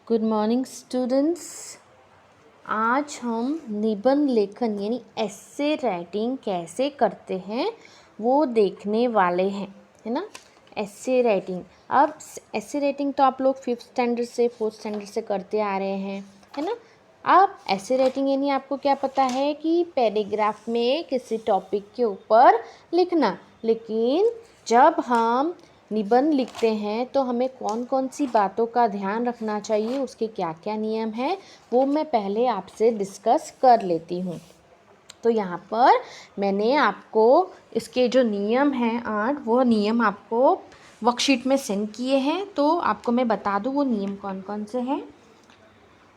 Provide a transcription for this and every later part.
Good morning students. आज हम निबंध लेखन यानी एस्से राइटिंग कैसे करते हैं वो देखने वाले हैं, है ना। एस्से राइटिंग, अब एस्से राइटिंग तो आप लोग 5th स्टैंडर्ड से 4th स्टैंडर्ड से करते आ रहे हैं, है ना। अब एस्से राइटिंग यानी आपको क्या पता है कि पैराग्राफ में किसी टॉपिक के ऊपर लिखना, लेकिन जब हम निबंध लिखते हैं तो हमें कौन कौन सी बातों का ध्यान रखना चाहिए, उसके क्या क्या नियम हैं वो मैं पहले आपसे डिस्कस कर लेती हूँ। तो यहाँ पर मैंने आपको इसके जो नियम हैं 8 वो नियम आपको वर्कशीट में सेंड किए हैं, तो आपको मैं बता दूँ वो नियम कौन कौन से हैं।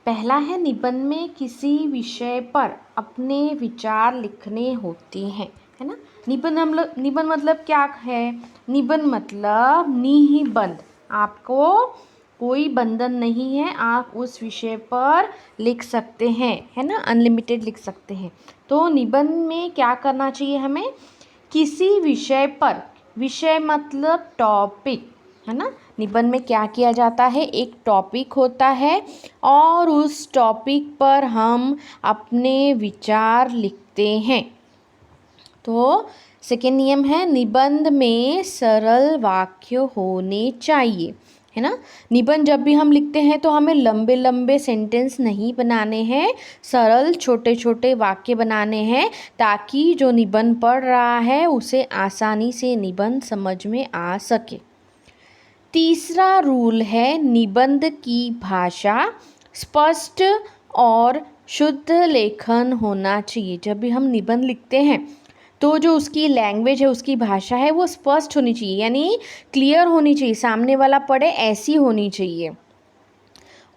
पहला है, निबंध में किसी विषय पर अपने विचार लिखने होते हैं, है ना। निबंध मतलब क्या है? निबंध मतलब निबंध, आपको कोई बंधन नहीं है, आप उस विषय पर लिख सकते हैं, है ना, अनलिमिटेड लिख सकते हैं। तो निबंध में क्या करना चाहिए हमें? किसी विषय पर, विषय मतलब टॉपिक, है ना। निबंध में क्या किया जाता है, एक टॉपिक होता है और उस टॉपिक पर हम अपने विचार लिखते हैं। तो सेकेंड नियम है, निबंध में सरल वाक्य होने चाहिए, है ना। निबंध जब भी हम लिखते हैं तो हमें लंबे लंबे सेंटेंस नहीं बनाने हैं, सरल छोटे छोटे वाक्य बनाने हैं, ताकि जो निबंध पढ़ रहा है उसे आसानी से निबंध समझ में आ सके। तीसरा रूल है, निबंध की भाषा स्पष्ट और शुद्ध लेखन होना चाहिए। जब भी हम निबंध लिखते हैं तो जो उसकी लैंग्वेज है, उसकी भाषा है, वो स्पष्ट होनी चाहिए, यानी क्लियर होनी चाहिए, सामने वाला पढ़े ऐसी होनी चाहिए।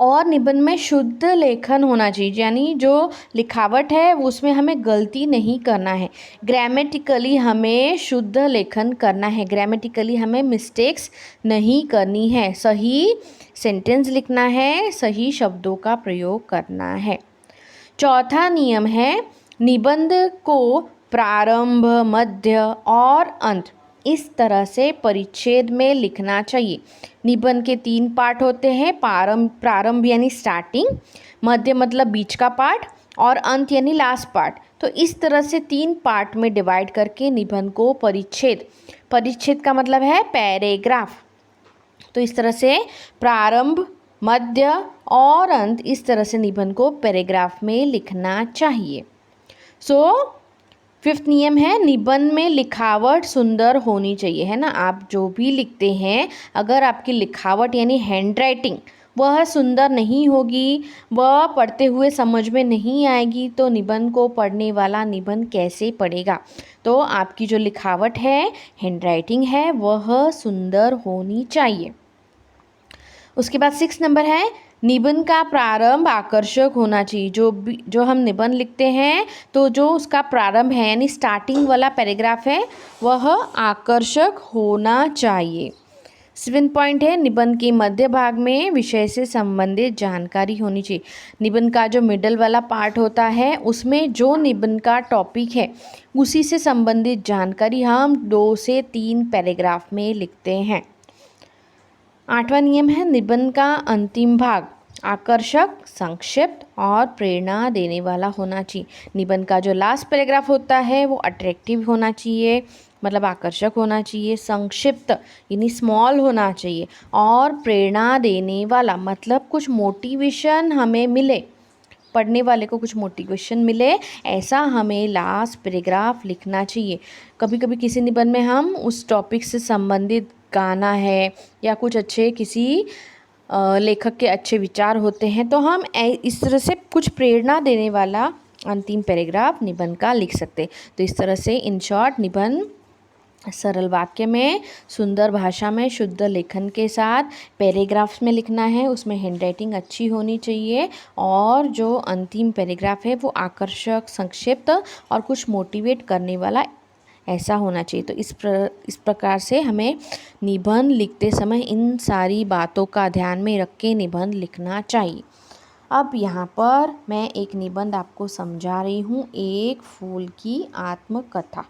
और निबंध में शुद्ध लेखन होना चाहिए, यानी जो लिखावट है उसमें हमें गलती नहीं करना है, ग्रामेटिकली हमें शुद्ध लेखन करना है, ग्रामेटिकली हमें मिस्टेक्स नहीं करनी है, सही सेंटेंस लिखना है, सही शब्दों का प्रयोग करना है। चौथा नियम है, निबंध को प्रारंभ, मध्य और अंत इस तरह से परिच्छेद में लिखना चाहिए। निबंध के 3 पार्ट होते हैं, प्रारंभ यानी स्टार्टिंग, मध्य मतलब बीच का पार्ट, और अंत यानी लास्ट पार्ट। तो इस तरह से 3 पार्ट में डिवाइड करके निबंध को परिच्छेद का मतलब है पैराग्राफ। तो इस तरह से प्रारंभ, मध्य और अंत, इस तरह से निबंध को पैराग्राफ में लिखना चाहिए। फिफ्थ नियम है, निबंध में लिखावट सुंदर होनी चाहिए, है ना। आप जो भी लिखते हैं, अगर आपकी लिखावट यानी हैंड राइटिंग वह सुंदर नहीं होगी, वह पढ़ते हुए समझ में नहीं आएगी, तो निबंध को पढ़ने वाला निबंध कैसे पढ़ेगा। तो आपकी जो लिखावट है, हैंड राइटिंग है, वह सुंदर होनी चाहिए। उसके बाद 6 नंबर है, निबंध का प्रारंभ आकर्षक होना चाहिए। जो हम निबंध लिखते हैं तो जो उसका प्रारंभ है यानी स्टार्टिंग वाला पैराग्राफ है वह आकर्षक होना चाहिए। 7 पॉइंट है, निबंध के मध्य भाग में विषय से संबंधित जानकारी होनी चाहिए। निबंध का जो मिडल वाला पार्ट होता है उसमें जो निबंध का टॉपिक है उसी से संबंधित जानकारी हम 2 से 3 पैराग्राफ में लिखते हैं। 8वां नियम है, निबंध का अंतिम भाग आकर्षक, संक्षिप्त और प्रेरणा देने वाला होना चाहिए। निबंध का जो लास्ट पैराग्राफ होता है वो अट्रैक्टिव होना चाहिए, मतलब आकर्षक होना चाहिए, संक्षिप्त यानी स्मॉल होना चाहिए, और प्रेरणा देने वाला मतलब कुछ मोटिवेशन हमें मिले, पढ़ने वाले को कुछ मोटिवेशन मिले, ऐसा हमें लास्ट पैराग्राफ लिखना चाहिए। कभी कभी किसी निबंध में हम उस टॉपिक से संबंधित गाना है या कुछ अच्छे किसी लेखक के अच्छे विचार होते हैं, तो हम इस तरह से कुछ प्रेरणा देने वाला अंतिम पैराग्राफ निबंध का लिख सकते। तो इस तरह से इन शॉर्ट निबंध सरल वाक्य में, सुंदर भाषा में, शुद्ध लेखन के साथ पैराग्राफ्स में लिखना है, उसमें हैंडराइटिंग अच्छी होनी चाहिए, और जो अंतिम पैराग्राफ है वो आकर्षक, संक्षिप्त और कुछ मोटिवेट करने वाला ऐसा होना चाहिए। तो इस प्रकार से हमें निबंध लिखते समय इन सारी बातों का ध्यान में रख के निबंध लिखना चाहिए। अब यहाँ पर मैं एक निबंध आपको समझा रही हूँ, एक फूल की आत्मकथा।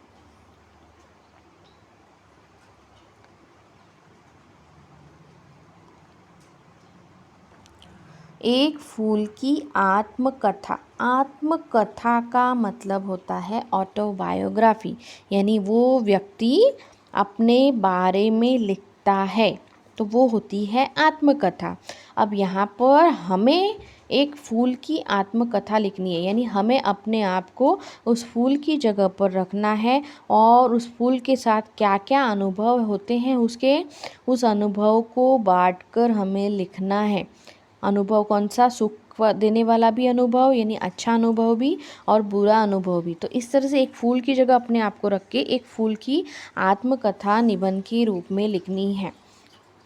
एक फूल की आत्मकथा। आत्मकथा का मतलब होता है ऑटोबायोग्राफी, यानी वो व्यक्ति अपने बारे में लिखता है, तो वो होती है आत्मकथा। अब यहाँ पर हमें एक फूल की आत्मकथा लिखनी है, यानी हमें अपने आप को उस फूल की जगह पर रखना है और उस फूल के साथ क्या क्या अनुभव होते हैं उस अनुभव को बांटकर हमें लिखना है। अनुभव कौन सा? सुख देने वाला भी अनुभव, यानी अच्छा अनुभव भी, और बुरा अनुभव भी। तो इस तरह से एक फूल की जगह अपने आप को रख के एक फूल की आत्मकथा निबंध के रूप में लिखनी है।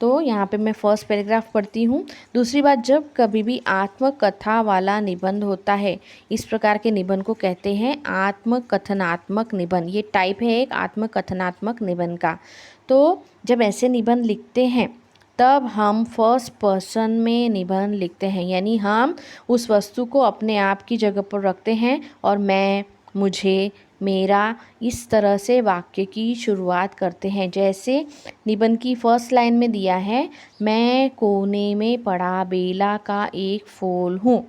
तो यहाँ पे मैं फर्स्ट पैराग्राफ पढ़ती हूँ। दूसरी बात, जब कभी भी आत्मकथा वाला निबंध होता है, इस प्रकार के निबंध को कहते हैं आत्मकथनात्मक निबंध। ये टाइप है एक आत्मकथनात्मक निबंध का। तो जब ऐसे निबंध लिखते हैं तब हम फर्स्ट पर्सन में निबंध लिखते हैं, यानी हम उस वस्तु को अपने आप की जगह पर रखते हैं और मैं, मुझे, मेरा, इस तरह से वाक्य की शुरुआत करते हैं। जैसे निबंध की फर्स्ट लाइन में दिया है, मैं कोने में पड़ा बेला का एक फूल हूँ,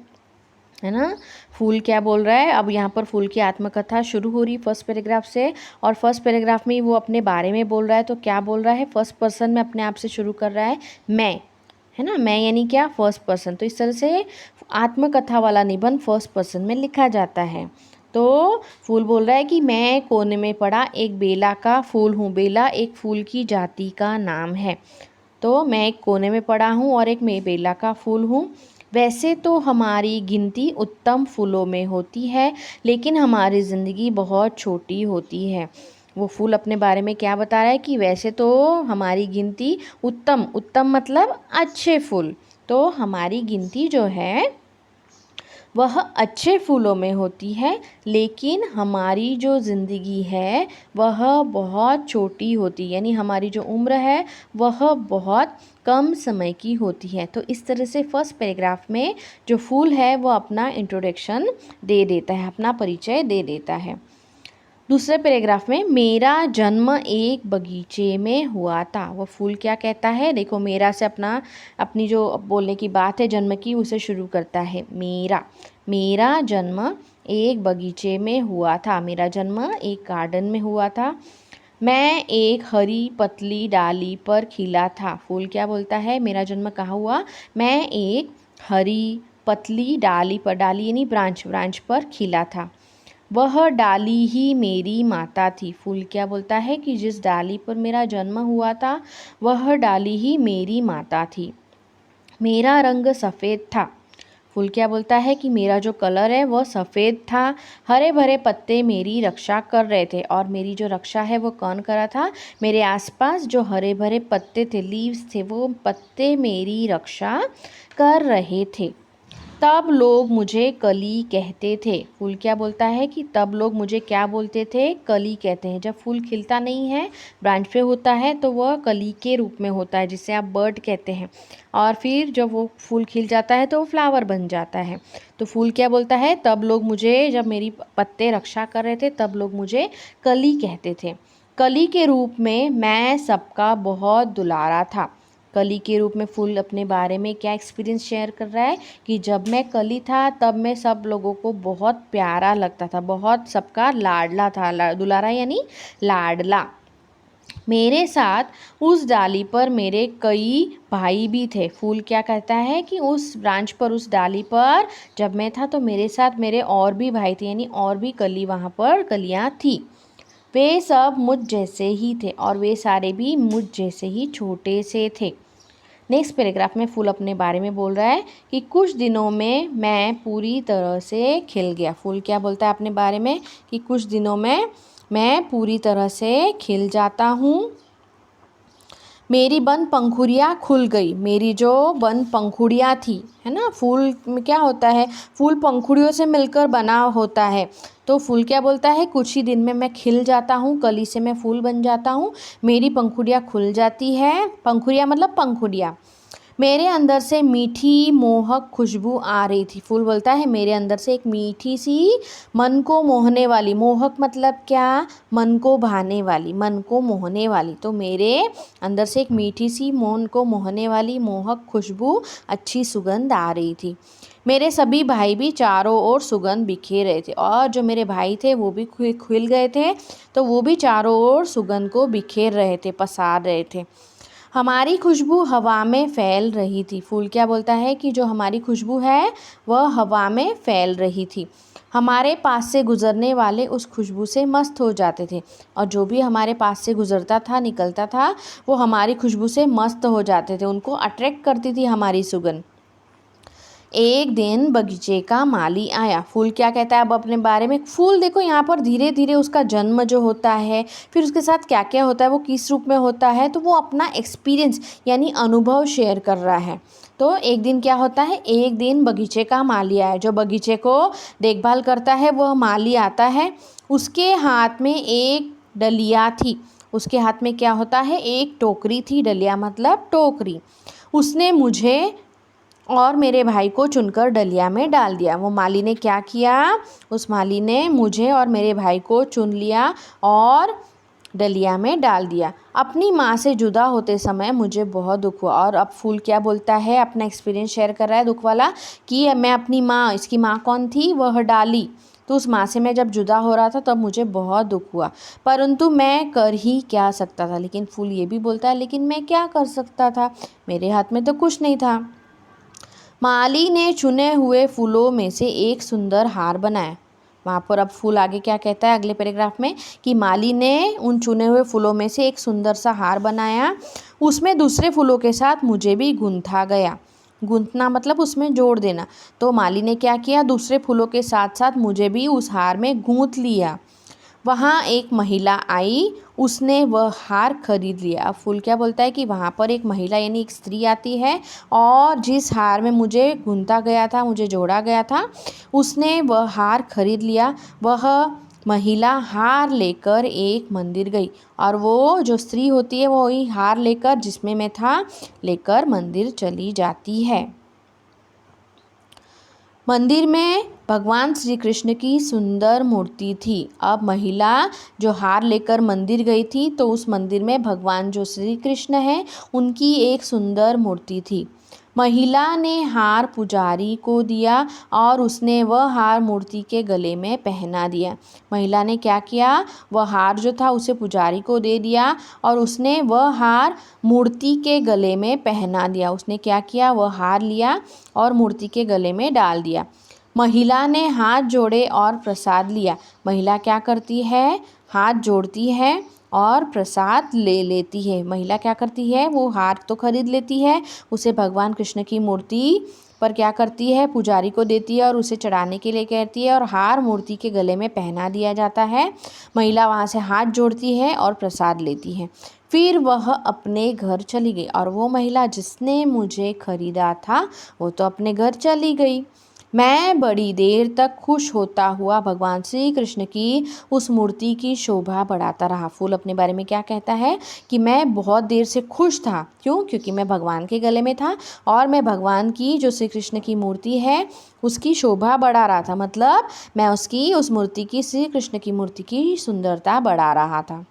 है ना। फूल क्या बोल रहा है? अब यहाँ पर फूल की आत्मकथा शुरू हो रही फर्स्ट पैराग्राफ से, और फर्स्ट पैराग्राफ में वो अपने बारे में बोल रहा है। तो क्या बोल रहा है? फर्स्ट पर्सन में अपने आप से शुरू कर रहा है, मैं, है ना। मैं यानी क्या? First person. तो इस तरह से आत्मकथा वाला निबंध फर्स्ट पर्सन में लिखा जाता है। तो फूल बोल रहा है कि मैं कोने में पड़ा एक बेला का फूल हूँ। बेला एक फूल की जाति का नाम है। तो मैं एक कोने में पड़ा हूँ और एक मैं बेला का फूल हूँ। वैसे तो हमारी गिनती उत्तम फूलों में होती है, लेकिन हमारी ज़िंदगी बहुत छोटी होती है। वो फूल अपने बारे में क्या बता रहा है कि वैसे तो हमारी गिनती उत्तम, उत्तम मतलब अच्छे फूल, तो हमारी गिनती जो है वह अच्छे फूलों में होती है, लेकिन हमारी जो ज़िंदगी है वह बहुत छोटी होती है, यानी हमारी जो उम्र है वह बहुत कम समय की होती है। तो इस तरह से फर्स्ट पैराग्राफ में जो फूल है वो अपना इंट्रोडक्शन दे देता है, अपना परिचय दे देता है। दूसरे पैराग्राफ में, मेरा जन्म एक बगीचे में हुआ था। वो फूल क्या कहता है? देखो, मेरा से अपनी जो बोलने की बात है जन्म की, उसे शुरू करता है। मेरा जन्म एक बगीचे में हुआ था। मेरा जन्म एक गार्डन में हुआ था। मैं एक हरी पतली डाली पर खिला था। फूल क्या बोलता है? मेरा जन्म कहाँ हुआ? मैं एक हरी पतली डाली पर, डाली यानी ब्रांच पर खिला था। वह डाली ही मेरी माता थी। फूल क्या बोलता है कि जिस डाली पर मेरा जन्म हुआ था वह डाली ही मेरी माता थी। मेरा रंग सफ़ेद था। फूल क्या बोलता है कि मेरा जो कलर है वह सफ़ेद था। हरे भरे पत्ते मेरी रक्षा कर रहे थे, और मेरी जो रक्षा है वो कौन कर रहा था? मेरे आसपास जो हरे भरे पत्ते थे, लीव्स थे, वो पत्ते मेरी रक्षा कर रहे थे। तब लोग मुझे कली कहते थे। फूल क्या बोलता है कि तब लोग मुझे क्या बोलते थे? कली कहते हैं। जब फूल खिलता नहीं है, ब्रांच पे होता है, तो वह कली के रूप में होता है, जिसे आप बर्ड कहते हैं। और फिर जब वो फूल खिल जाता है तो वो फ्लावर बन जाता है। तो फूल क्या बोलता है? तब लोग मुझे, जब मेरी पत्ते रक्षा कर रहे थे, तब लोग मुझे कली कहते थे। कली के रूप में मैं सबका बहुत दुलारा था। कली के रूप में फूल अपने बारे में क्या एक्सपीरियंस शेयर कर रहा है कि जब मैं कली था तब मैं सब लोगों को बहुत प्यारा लगता था, बहुत सबका लाडला था। दुलारा यानी लाडला। मेरे साथ उस डाली पर मेरे कई भाई भी थे। फूल क्या कहता है कि उस ब्रांच पर, उस डाली पर जब मैं था तो मेरे साथ मेरे और भी भाई थे, यानी और भी कली, वहाँ पर कलियाँ थी। वे सब मुझ जैसे ही थे और वे सारे भी मुझ जैसे ही छोटे से थे। नेक्स्ट पैराग्राफ में फूल अपने बारे में बोल रहा है कि कुछ दिनों में मैं पूरी तरह से खिल गया। फूल क्या बोलता है अपने बारे में कि कुछ दिनों में मैं पूरी तरह से खिल जाता हूँ। मेरी बंद पंखुड़ियाँ खुल गई। मेरी जो बंद पंखुड़ियाँ थी, है ना, फूल में क्या होता है? फूल पंखुड़ियों से मिलकर बना होता है। तो फूल क्या बोलता है? कुछ ही दिन में मैं खिल जाता हूँ, कली से मैं फूल बन जाता हूँ, मेरी पंखुड़ियाँ खुल जाती है। पंखुड़ियाँ मतलब पंखुड़ियाँ। मेरे अंदर से मीठी मोहक खुशबू आ रही थी। फूल बोलता है मेरे अंदर से एक मीठी सी मन को मोहने वाली, मोहक मतलब क्या, मन को भाने वाली, मन को मोहने वाली, तो मेरे अंदर से एक मीठी सी मन को मोहने वाली मोहक खुशबू, अच्छी सुगंध आ रही थी। मेरे सभी भाई भी चारों ओर सुगंध बिखेर रहे थे, और जो मेरे भाई थे वो भी खिल गए थे, तो वो भी चारों ओर सुगंध को बिखेर रहे थे, पसार रहे थे। हमारी खुशबू हवा में फैल रही थी। फूल क्या बोलता है कि जो हमारी खुशबू है वह हवा में फैल रही थी। हमारे पास से गुज़रने वाले उस खुशबू से मस्त हो जाते थे, और जो भी हमारे पास से गुज़रता था, निकलता था, वो हमारी खुशबू से मस्त हो जाते थे, उनको अट्रैक्ट करती थी हमारी सुगंध। एक दिन बगीचे का माली आया। फूल क्या कहता है अब अपने बारे में? फूल देखो यहाँ पर धीरे धीरे उसका जन्म जो होता है, फिर उसके साथ क्या क्या होता है, वो किस रूप में होता है, तो वो अपना एक्सपीरियंस यानी अनुभव शेयर कर रहा है। तो एक दिन क्या होता है, एक दिन बगीचे का माली आया। जो बगीचे को देखभाल करता है वह माली आता है। उसके हाथ में एक डलिया थी। उसके हाथ में क्या होता है? एक टोकरी थी। डलिया मतलब टोकरी। उसने मुझे और मेरे भाई को चुनकर डलिया में डाल दिया। वो माली ने क्या किया? उस माली ने मुझे और मेरे भाई को चुन लिया और डलिया में डाल दिया। अपनी माँ से जुदा होते समय मुझे बहुत दुख हुआ। और अब फूल क्या बोलता है, अपना एक्सपीरियंस शेयर कर रहा है दुख वाला, कि मैं अपनी माँ, इसकी माँ कौन थी? वह डाली। तो उस माँ से मैं जब जुदा हो रहा था तब मुझे बहुत दुख हुआ, परंतु मैं कर ही क्या सकता था। लेकिन फूल ये भी बोलता है लेकिन मैं क्या कर सकता था, मेरे हाथ में तो कुछ नहीं था। माली ने चुने हुए फूलों में से एक सुंदर हार बनाया। वहाँ पर अब फूल आगे क्या कहता है अगले पैराग्राफ में, कि माली ने उन चुने हुए फूलों में से एक सुंदर सा हार बनाया। उसमें दूसरे फूलों के साथ मुझे भी गूंथा गया। गूंथना मतलब उसमें जोड़ देना। तो माली ने क्या किया, दूसरे फूलों के साथ साथ मुझे भी उस हार में गूंथ लिया। वहाँ एक महिला आई, उसने वह हार खरीद लिया। अब फूल क्या बोलता है कि वहाँ पर एक महिला यानी एक स्त्री आती है, और जिस हार में मुझे गूंथा गया था, मुझे जोड़ा गया था, उसने वह हार खरीद लिया। वह महिला हार लेकर एक मंदिर गई, और वो जो स्त्री होती है वो वही हार लेकर, जिसमें मैं था, लेकर मंदिर चली जाती है। मंदिर में भगवान श्री कृष्ण की सुंदर मूर्ति थी। अब महिला जो हार लेकर मंदिर गई थी, तो उस मंदिर में भगवान जो श्री कृष्ण हैं उनकी एक सुंदर मूर्ति थी। महिला ने हार पुजारी को दिया, और उसने वह हार मूर्ति के गले में पहना दिया। महिला ने क्या किया, वह हार जो था उसे पुजारी को दे दिया, और उसने वह हार मूर्ति के गले में पहना दिया। उसने क्या किया, वह हार लिया और मूर्ति के गले में डाल दिया। महिला ने हाथ जोड़े और प्रसाद लिया। महिला क्या करती है, हाथ जोड़ती है और प्रसाद ले लेती है। महिला क्या करती है, वो हार तो खरीद लेती है, उसे भगवान कृष्ण की मूर्ति पर क्या करती है, पुजारी को देती है और उसे चढ़ाने के लिए कहती है, और हार मूर्ति के गले में पहना दिया जाता है। महिला वहाँ से हाथ जोड़ती है और प्रसाद लेती है। फिर वह अपने घर चली गई, और वो महिला जिसने मुझे खरीदा था वो तो अपने घर चली गई। मैं बड़ी देर तक खुश होता हुआ भगवान श्री कृष्ण की उस मूर्ति की शोभा बढ़ाता रहा। फूल अपने बारे में क्या कहता है कि मैं बहुत देर से खुश था। क्यों? क्योंकि मैं भगवान के गले में था, और मैं भगवान की जो श्री कृष्ण की मूर्ति है उसकी शोभा बढ़ा रहा था। मतलब मैं उसकी, उस मूर्ति की, श्री कृष्ण की मूर्ति की सुंदरता बढ़ा रहा था।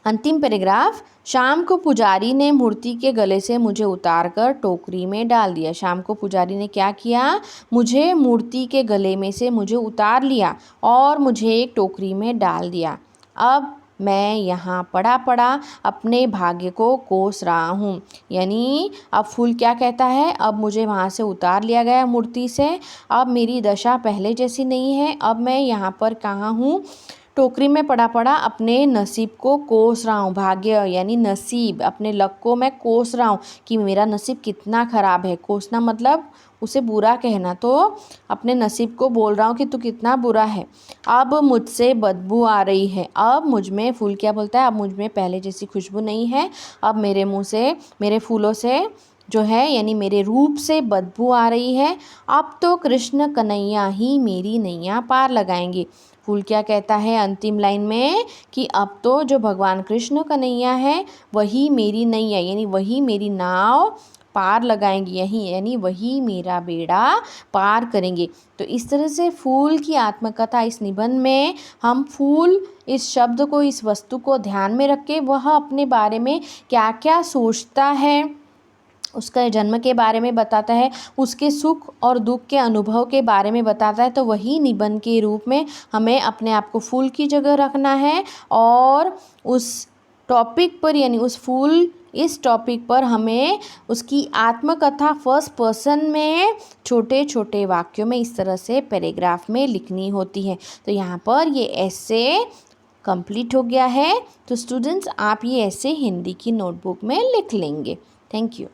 अंतिम पैराग्राफ। शाम को पुजारी ने मूर्ति के गले से मुझे उतारकर टोकरी में डाल दिया। शाम को पुजारी ने क्या किया, मुझे मूर्ति के गले में से मुझे उतार लिया और मुझे एक टोकरी में डाल दिया। अब मैं यहाँ पड़ा पड़ा अपने भाग्य को कोस रहा हूँ। यानी अब फूल क्या कहता है, अब मुझे वहाँ से उतार लिया गया मूर्ति से, अब मेरी दशा पहले जैसी नहीं है। अब मैं यहाँ पर कहाँ हूँ, टोकरी में पड़ा पड़ा अपने नसीब को कोस रहा हूँ। भाग्य यानी नसीब, अपने लक को मैं कोस रहा हूँ कि मेरा नसीब कितना ख़राब है। कोसना मतलब उसे बुरा कहना, तो अपने नसीब को बोल रहा हूँ कि तू कितना बुरा है। अब मुझसे बदबू आ रही है। अब मुझ में, फूल क्या बोलता है, अब मुझ में पहले जैसी खुशबू नहीं है। अब मेरे मुँह से, मेरे फूलों से जो है यानी मेरे रूप से बदबू आ रही है। अब तो कृष्ण कन्हैया ही मेरी नैया पार लगाएंगे। फूल क्या कहता है अंतिम लाइन में, कि अब तो जो भगवान कृष्ण कन्हैया है वही मेरी नैया यानी वही मेरी नाव पार लगाएंगे, यही यानी वही मेरा बेड़ा पार करेंगे। तो इस तरह से फूल की आत्मकथा इस निबंध में हम फूल इस शब्द को, इस वस्तु को ध्यान में रख के वह अपने बारे में क्या क्या सोचता है, उसका जन्म के बारे में बताता है, उसके सुख और दुख के अनुभव के बारे में बताता है। तो वही निबंध के रूप में हमें अपने आप को फूल की जगह रखना है और उस टॉपिक पर यानी उस फूल इस टॉपिक पर हमें उसकी आत्मकथा फर्स्ट पर्सन में छोटे छोटे वाक्यों में इस तरह से पैराग्राफ में लिखनी होती है। तो यहाँ पर ये ऐसे कंप्लीट हो गया है। तो स्टूडेंट्स आप ये ऐसे हिंदी की नोटबुक में लिख लेंगे। Thank you.